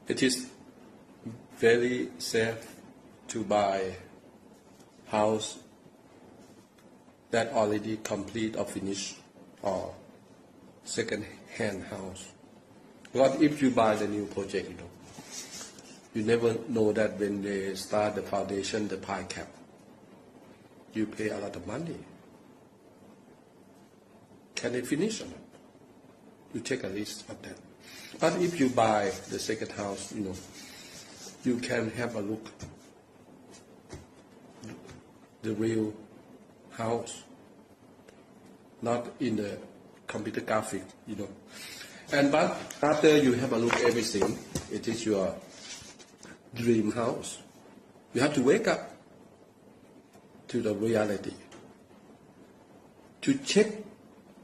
It is very safe to buy house that already complete or finished or second-hand house. But if you buy the new project, you never know that when they start the foundation, the pie cap, you pay a lot of money. Can they finish or not? You take a risk of that. But if you buy the second house, you can have a look the real house, not in the computer graphic, And but after you have a look at everything, it is your dream house. You have to wake up to the reality, to check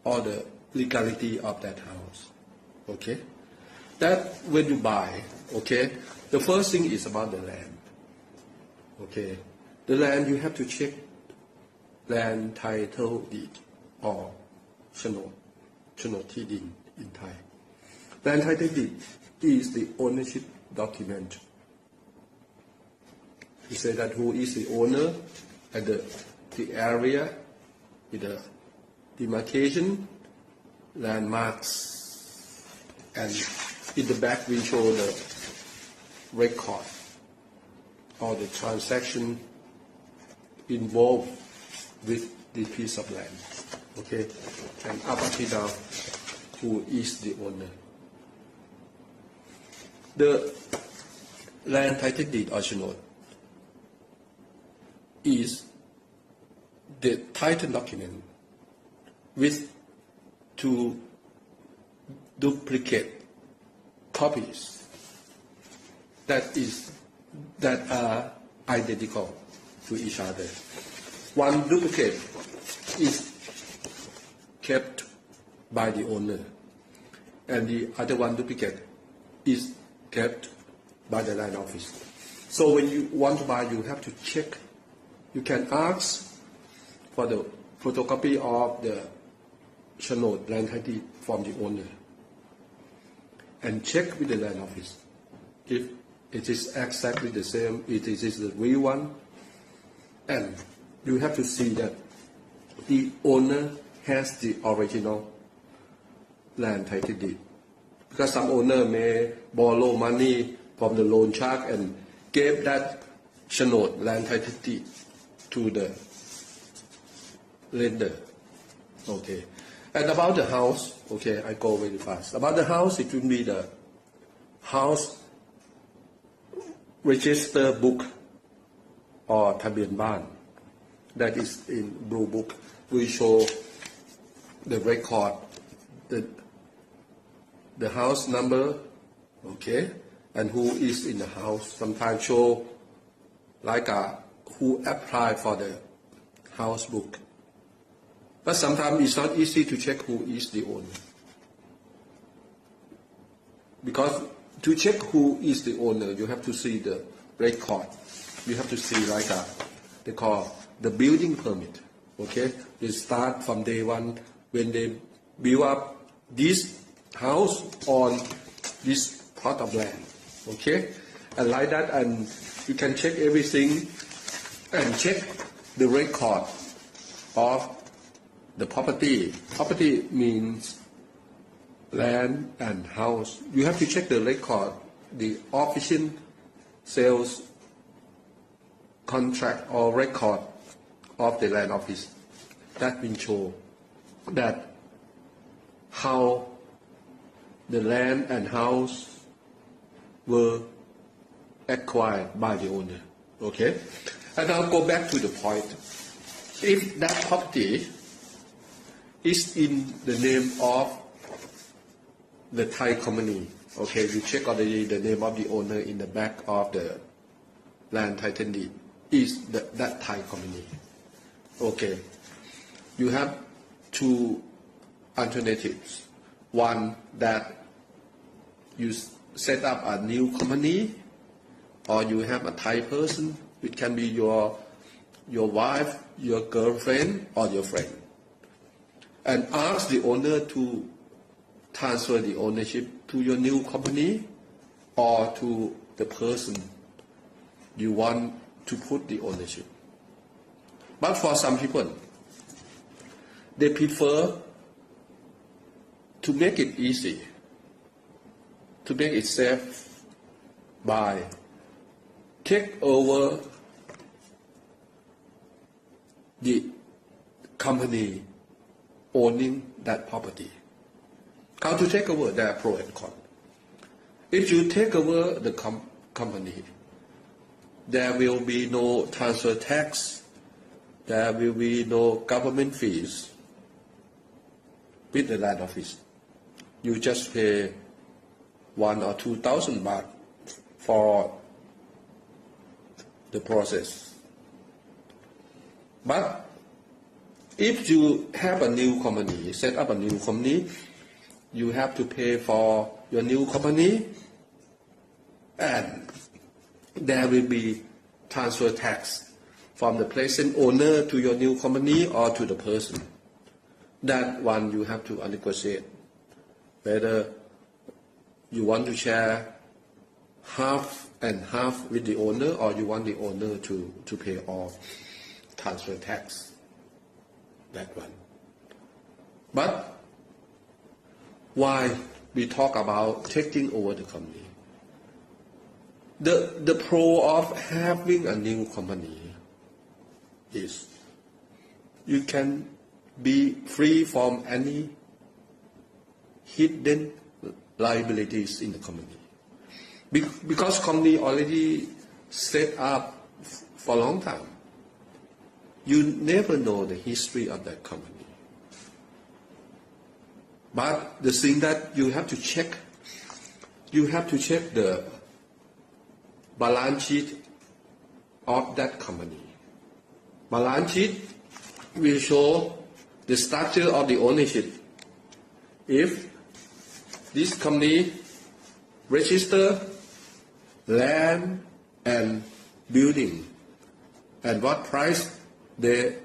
all the legality of that house. Okay? That when you buy, okay, the first thing is about the land. Okay? The land you have to check land title deed or โฉนดที่ดิน in Thai. Land title deed is the ownership document. You say that who is the owner and the area, the demarcation, landmarks, and in the back we show the record or the transaction involved with the piece of land. Okay, and up until now, who is the owner? The land title deed or โฉนด is the title document with two duplicate copies that are identical to each other. One duplicate is kept by the owner, and the other one duplicate is kept by the land office. So when you want to buy, you have to check. You can ask for the photocopy of the โฉนด land title deed from the owner, and check with the land office if it is exactly the same, it is the real one, and you have to see that the owner has the original land title deed. Because some owner may borrow money from the loan shark and gave that โฉนด land title deed to the lender. Okay. And about the house, okay, I go very fast. About the house, it will be the house register book or ทะเบียนบ้าน that is in blue book. We show the record, the house number, okay, and who is in the house. Sometimes show like who applied for the house book. But sometimes it's not easy to check who is the owner. Because to check who is the owner, you have to see the record. You have to see like they call the building permit. Okay, they start from day one when they build up this house on this plot of land. Okay, and like that, and you can check everything and check the record of the property. Property means land and house. You have to check the record, the official sales contract or record of the land office. That will show that how the land and house were acquired by the owner. Okay? And I'll go back to the point. If that property is in the name of the Thai company, okay, you check already the name of the owner in the back of the land title deed is that Thai company. Okay, you have two alternatives. One, that you set up a new company, or you have a Thai person, which can be your wife, your girlfriend, or your friend, and ask the owner to transfer the ownership to your new company, or to the person you want to put the ownership. But for some people, they prefer to make it easy, to make it safe by take over the company owning that property. How to take over? There are pro and con. If you take over the company, there will be no transfer tax, there will be no government fees with the land office. You just pay 1,000 or 2,000 baht for the process. But if you have a new company, set up a new company, you have to pay for your new company, and there will be transfer tax from the present owner to your new company or to the person. That one you have to negotiate, whether you want to share half and half with the owner, or you want the owner to pay all transfer tax. That one. But why we talk about taking over the company? The pro of having a new company is you can be free from any hidden liabilities in the company. Because company already set up for a long time. You never know the history of that company. But the thing that you have to check the balance sheet of that company. Balance sheet will show the structure of the ownership. If this company register land and building, and what price they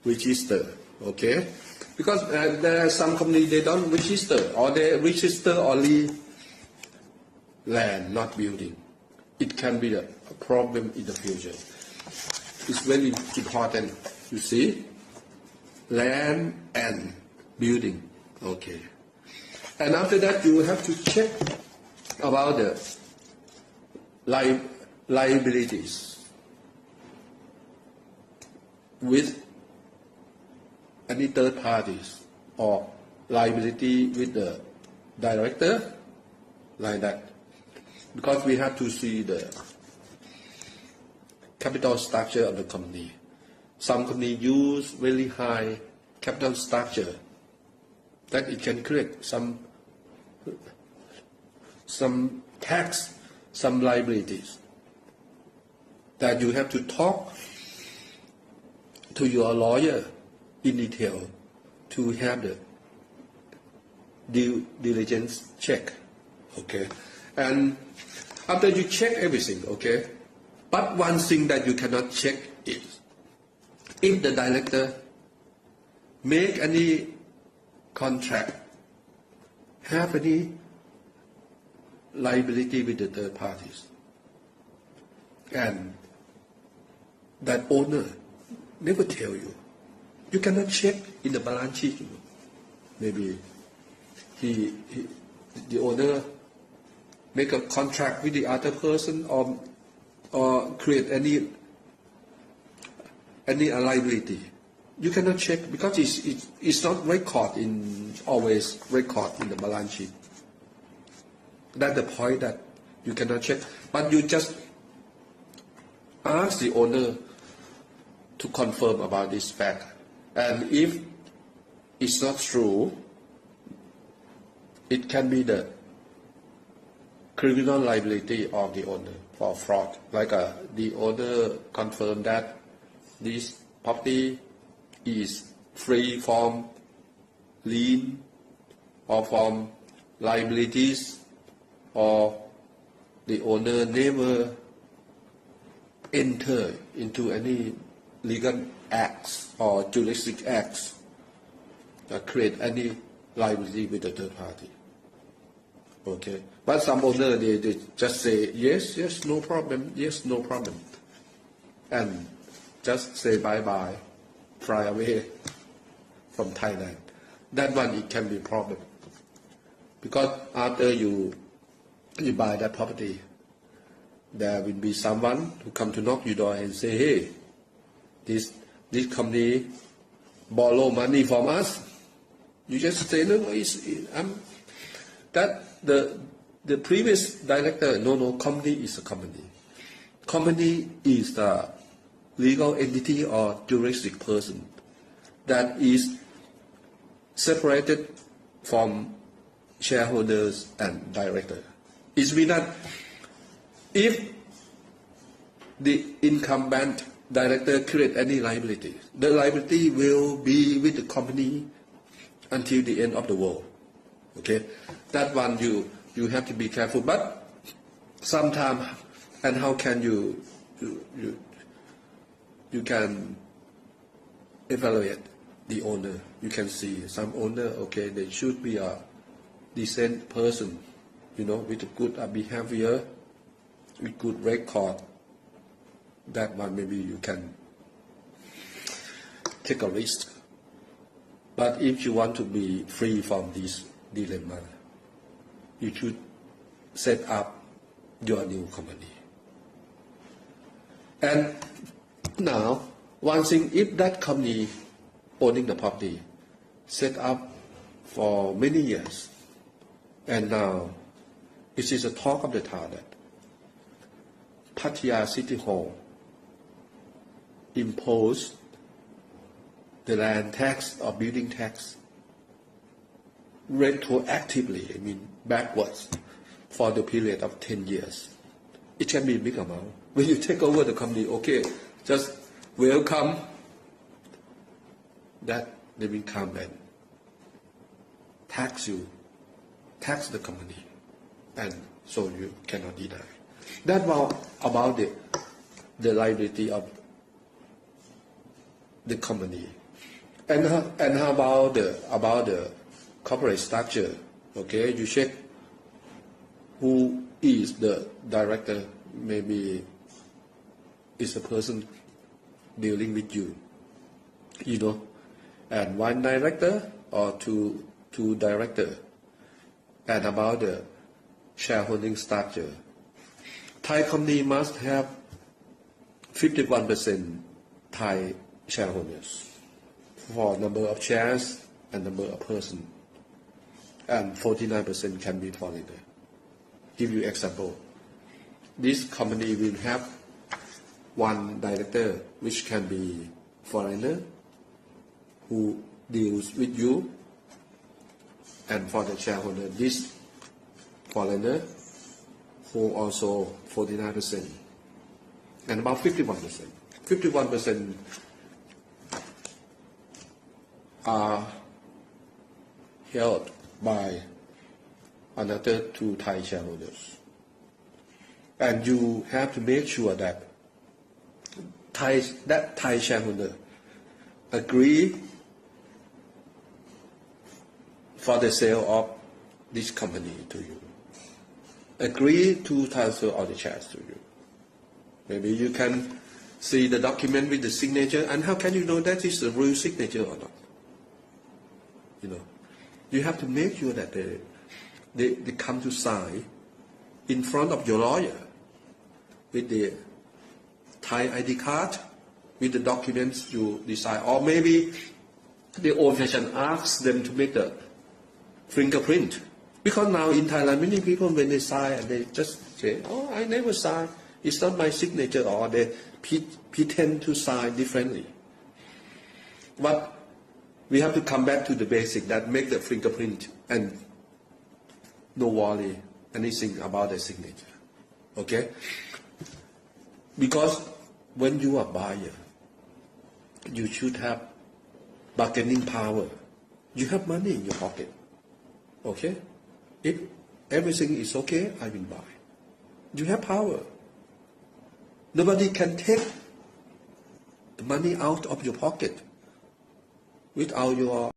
register, okay? Because there are some companies they don't register, or they register only land, not building. It can be a problem in the future. It's very important. You see, land and building, okay. And after that, you have to check about the liabilities with any third parties, or liability with the director, like that. Because we have to see the capital structure of the company. Some company use very high capital structure that it can create some tax, some liabilities that you have to talk to your lawyer in detail to have the due diligence check, okay? And after you check everything, okay? But one thing that you cannot check is if the director make any contract, have any liability with the third parties, and that owner never tell you. You cannot check in the balance sheet. Maybe the owner make a contract with the other person, or create any liability. You cannot check because it's not always record in the balance sheet. That's the point that you cannot check. But you just ask the owner to confirm about this fact. And if it's not true, it can be the criminal liability of the owner for fraud. Like the owner confirmed that this property is free from lien or from liabilities, or the owner never enter into any legal acts or juristic acts that create any liability with the third party. Okay, but some owner they just say yes, yes, no problem, yes, no problem, and just say bye bye, fly away from Thailand. That one it can be a problem because after you buy that property, there will be someone who come to knock your door and say, hey, this company borrow money from us. You just say no, that the previous director, no, company is a company. Company is the legal entity or juristic person that is separated from shareholders and director. It means that if the incumbent director create any liability, the liability will be with the company until the end of the world. Okay, that one you have to be careful. But sometimes, and how can you can evaluate the owner? You can see some owner, okay, they should be a decent person, with a good behavior, with good record. That one maybe you can take a risk. But if you want to be free from this dilemma, you should set up your new company. And now, one thing, if that company owning the property set up for many years, and now it is a talk of the town that Pattaya City Hall imposed the land tax or building tax retroactively, backwards, for the period of 10 years. It can be a big amount. When you take over the company, okay, just welcome that they will come and tax the company, and so you cannot deny. That was about the liability of the company. And how about the corporate structure? Okay, you check who is the director. Maybe is a person dealing with you, and one director or two director. And about the shareholding structure, Thai company must have 51% Thai shareholders for number of shares and number of persons, and 49% can be foreigner. Give you example. This company will have one director which can be foreigner who deals with you, and for the shareholder, this foreigner who also 49%, and about 51%. 51% are held by another two Thai shareholders. And you have to make sure that Thai shareholder agree for the sale of this company to you, agree to transfer all the shares to you. Maybe you can see the document with the signature, and how can you know that is the real signature or not? You have to make sure that they come to sign in front of your lawyer with the Thai ID card, with the documents you decide, or maybe the old-fashioned asks them to make the fingerprint. Because now in Thailand, many people, when they sign, and they just say, oh, I never signed, it's not my signature, or they pretend to sign differently. But we have to come back to the basic, that make the fingerprint, and no worry anything about the signature. Okay? Because when you are buyer, you should have bargaining power. You have money in your pocket. Okay? If everything is okay, I will buy. You have power. Nobody can take the money out of your pocket without your